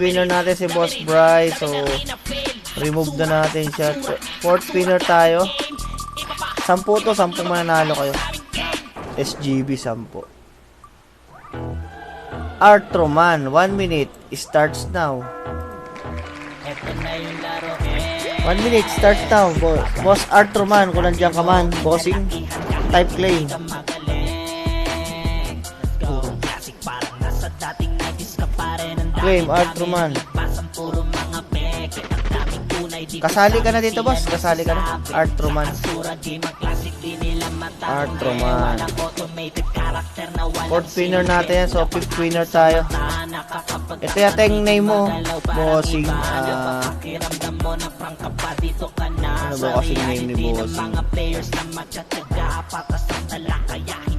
Winner natin si Boss Bryce. So, remove na natin siya. Fourth winner tayo. 10 to, 10 mananalo kayo. SGB 10. Artroman, 1 minute. Starts now. 1 minute, starts now. Boss Artroman, kung nandiyan ka man. Bossing, type claim. Claim, Artroman. Kasali ka na dito, boss. Kasali ka na. Artroman. Artroman. Fourth winner natin yan. So, fifth winner tayo. Ito yata yung name mo. Bossing. Ano ba kasing name ni Bossing?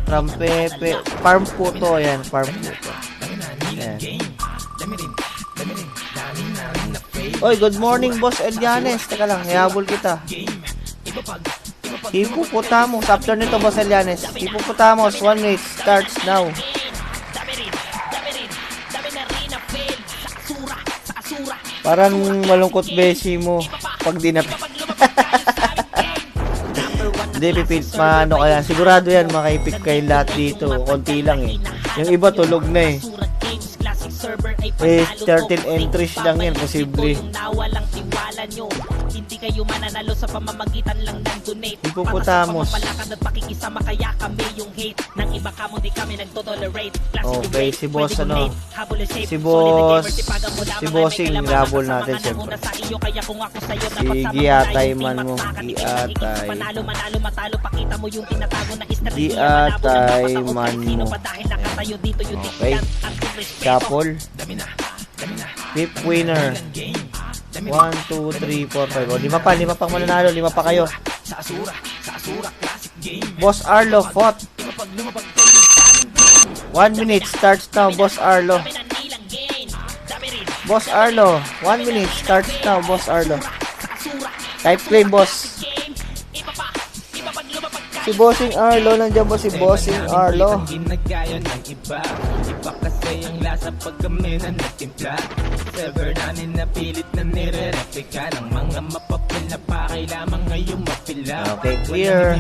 Trampepe. Farm po to. Ayan. Farm po to. Ayan. Oy, good morning, Boss Elianes. Teka lang, hihabol kita. Hippopotamus. After nito, Boss Elianes. Hippopotamus, 1 minute. Starts now. Parang malungkot besi mo pag dinapit. Hindi, pipit pa. Ano kaya? Sigurado yan, makaipik kayo lahat dito. Konti lang eh. Yung iba tulog na eh. 13 entries lang yan, posible. Hindi kayo mananalo sa pamamagitan lang ng donate. Hippopotamus. Okay, si Boss ano? Si Bossing, rabol natin siyempre. Si Giatay man mo. Giatay man mo. Okay. Shuffle. Fifth winner. 1, 2, 3, 4, 5. O, lima pang mananalo. 5 pa kayo. Boss Arlo, fought. 1 minute, starts now, Boss Arlo. Boss Arlo, 1 minute, starts now, Boss Arlo. Type claim, boss. Si Bossing Arlo, nandiyan ba si Bossing Arlo? Iba kasi ang lasa pag kami na nagtimpla. Server namin na pilit na nire-replika ng mga mapapil na pakay lamang ngayong mapila. Okay, clear.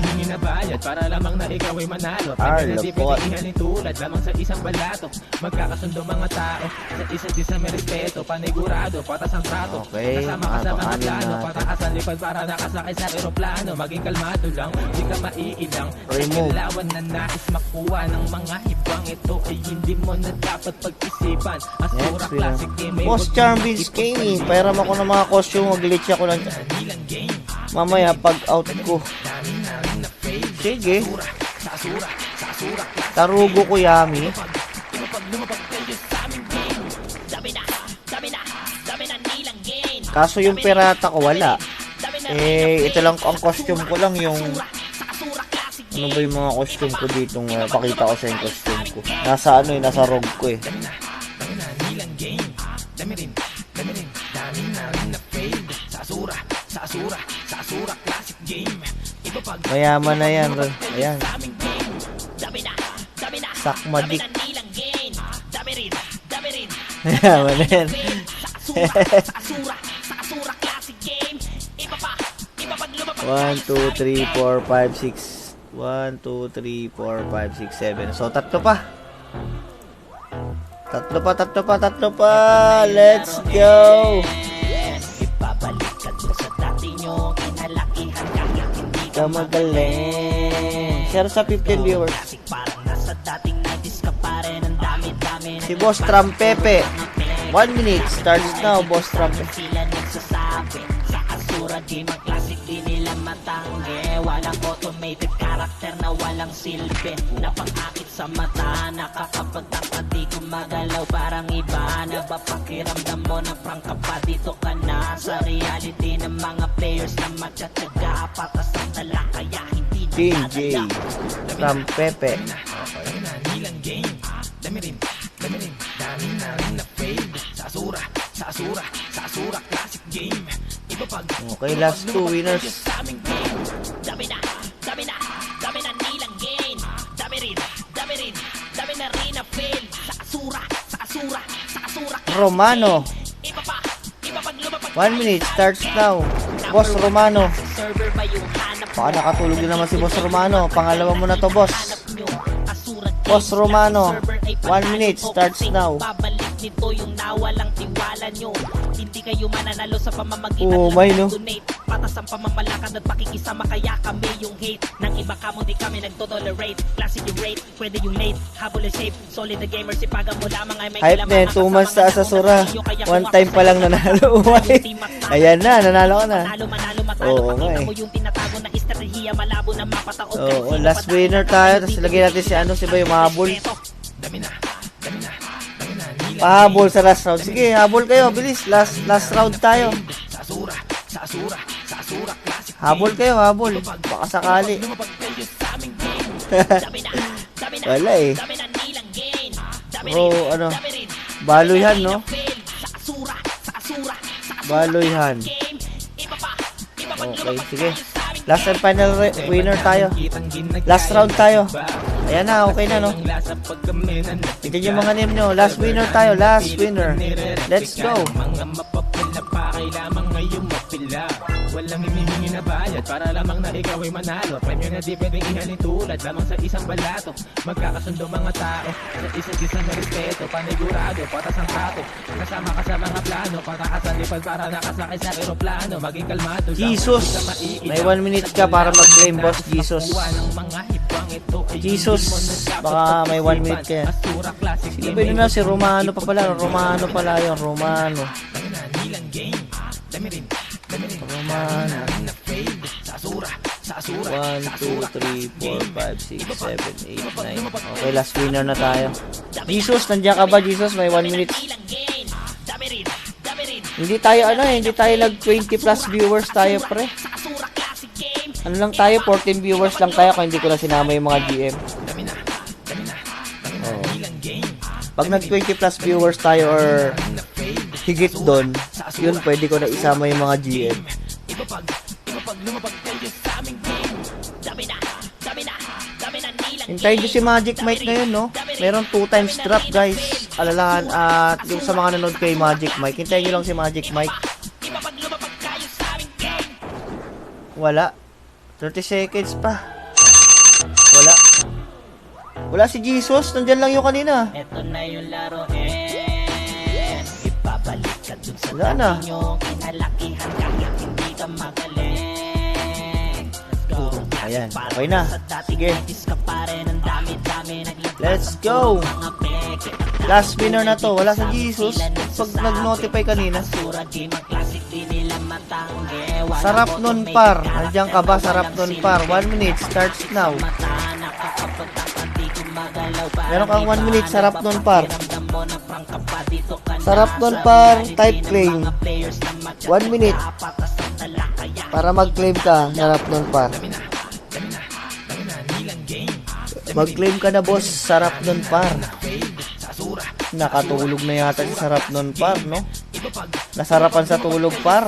Para lamang na ikaw ay manalo. Arlo po. Tulad lamang sa isang balato. Magkakasundo mga tao. Sa isa't isa may respeto. Panigurado, patas ang trato. Okay, kasama ka sa mga plano. Patakas ang lipad para nakasakay sa aeroplano. Maging kalmado lang, di ka maiilang. Remove. Kailawan na nais makuha ng mga hibang. Ito ay hindi mo na dapat pag-isipan. Asura classic game. Boss Charmbeans Gaming, pairam ako ng mga costume, mag-glitch ako lang mamaya pag out ko. Sige, tarugo ko Yami. Kaso yung pirata ko wala. Ito lang ang costume ko lang, yung ano ba yung mga costume ko dito. Pakita ko sa yung costume ko. Nasa ano eh, nasa rogue ko eh. Mayaman na yan. Ayan. Sakmadik. Mayaman na yan. 1, 2, 3, 4, 5, 6. 1, 2, 3, 4, 5, 6, 7. So, tatlo pa. Tatlo pa. Let's go. Kamagaling. Share sa 15 viewers. Si Boss Trampepe. 1 minute. Starts now, Boss Trampepe. Walang automated character na walang silbi. Napangakit sa mata, nakakapagtaka di gumagalaw parang iba. Napapakiramdam mo na prank ka pa, dito ka na sa reality ng mga players na matsatsaga. Patas ang tala kaya hindi DJ Trampepe. Okay, last 2 winners. Dami na nilang gain. Dami rin na fail. Sa asura. Romano, 1 minute starts now. Boss Romano. Baka nakatulog din naman si Boss Romano. Pangalawa mo na to, boss. Boss Romano. 1 minute starts now. Nito yung nawalang tiwala nyo. Hindi kayo mananalo sa pamamagitan Oh, may no. Patas ang pamamalakad at pakikisama, kaya kami yung hate. Nang iba ka mo, di kami nagtotolerate. Classic yung rate, pwede yung late. Habol yung safe, solid the gamer. Sipagan mo lamang ay may Hype na 2 months sa Asasura. 1 time pa lang nanalo. Ayan na, nanalo ka na. Oo nga eh. Oo, last winner tayo. Tapos lagyan natin si ano, si Bayo Mahabol. Pahabol sa last round. Sige, habol kayo, bilis. Last round tayo. Habol kayo, habol. Baka sakali. Wala eh. Bro, ano? Baloyhan, no? Baloyhan. Okay, sige. Last and final winner tayo. Last round tayo. Ayan na, okay na, no? Ito yung mga name nyo. Last winner tayo. Last winner. Let's go. Walang hinihingi na bayad para lamang na ikaw ay manalo. Premyo na di pwedeng ihalin tulad lamang sa isang balato. Magkakasundo mga tao sa isa't isang respeto. Panigurado, patas ang trato. Kasama ka sa mga plano. Patakasalipad para nakasakay sa aeroplano. Maging kalmado. Jesus, may 1 minute ka para mag-claim, boss. Jesus. Jesus, baka may 1 minute ka yan. Sino ba yun na? Si Romano pa pala. Romano pala yun. Romano. Romano. 1, 2, 3, 4, 5, 6, 7, 8, 9. Okay, last winner na tayo. Jesus, nandiyan ka ba, Jesus? May 1 minute. Hindi tayo hindi tayo nag 20 plus viewers tayo, pre. Ano lang tayo, 14 viewers lang tayo kung hindi ko na sinama yung mga GM. Oh. Pag nag 20 plus viewers tayo or higit doon, yun pwede ko na isama yung mga GM. Hintayin nyo si Magic Mike ngayon, no? Meron 2 times drop, guys. Alalahan, at yung sa mga nanood kay Magic Mike, hintayin nyo lang si Magic Mike. Wala. 30 seconds pa. Wala. Wala si Jesus. Nandyan lang yung kanina. Ito na yung laro, ibabalik ka dun sa wala na. Kinalakihan kahit hindi ka magaling. Let's go. Ayan, okay na. Sige. Let's go. Last winner na to. Wala sa Jesus. Pag nag-notify kanina. Sarap nun par. Nandiyan ka ba? Sarap nun par. 1 minute starts now. Meron kang 1 minute. Sarap nun par. Sarap nun par. Type claim. 1 minute. Para mag-claim ka. Sarap nun par. Mag-claim ka na, boss. Sarap nun par. Nakatulog na yata si Sarap nun par, no? Nasarapan sa tulog par.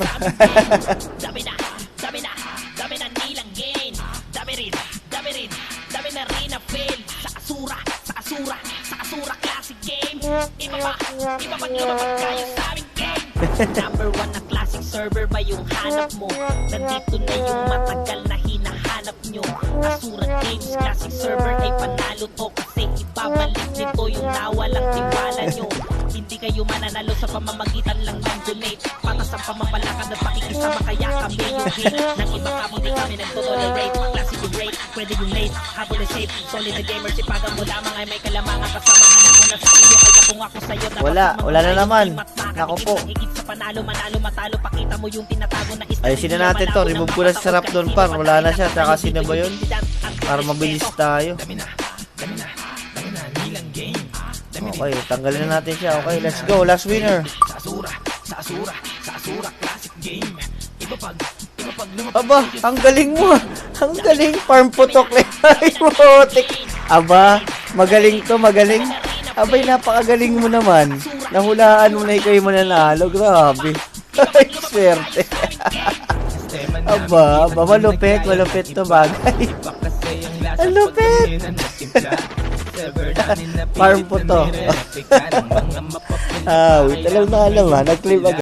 Dami na nilang gain. Dami na rin na fail. Sa Asura classic game. Iba pa kayo sa aming game. Number 1 na classic server ba yung hanap mo? Nandito na yung matagal na hinahanap nyo. Asura Games classic server ay panalo to, kasi ibabalik nito yung nawalang tiwala nyo. Hindi kayo mananalo sa pamamagitan lang ng donate. Patas ang pamamalakad at pakikisama, kaya kami yung hate. Nang iba ka mo, di kami nagtotolerate. Classic yung rate, pwede yung late. Habol yung safe, solid the gamer. Sipagan mo lamang ay may kalamangan. Kasama nga na muna sa iyo, kaya kung ako sa'yo wala na naman. Nako po. Matalo, pakita mo yung tinatago na isda. Ayusin na natin to. Remove ko na si Sarap nun par. Wala na siya. Tsaka sino ba yun? Para mabilis tayo. Okay, tanggalin na natin siya. Okay, let's go. Last winner. Sa Asura classic game. Aba, ang galing mo. Ang galing. Farm putok. Ay, motik. Aba, magaling to, magaling. Abay, napakagaling mo naman. Nahulaan mo na ikaw yung mananalo. Grabe. Ay, swerte. Aba, malupit to bagay. Ang lupit. Farm po to. Wait, alam na, nag-claim agad.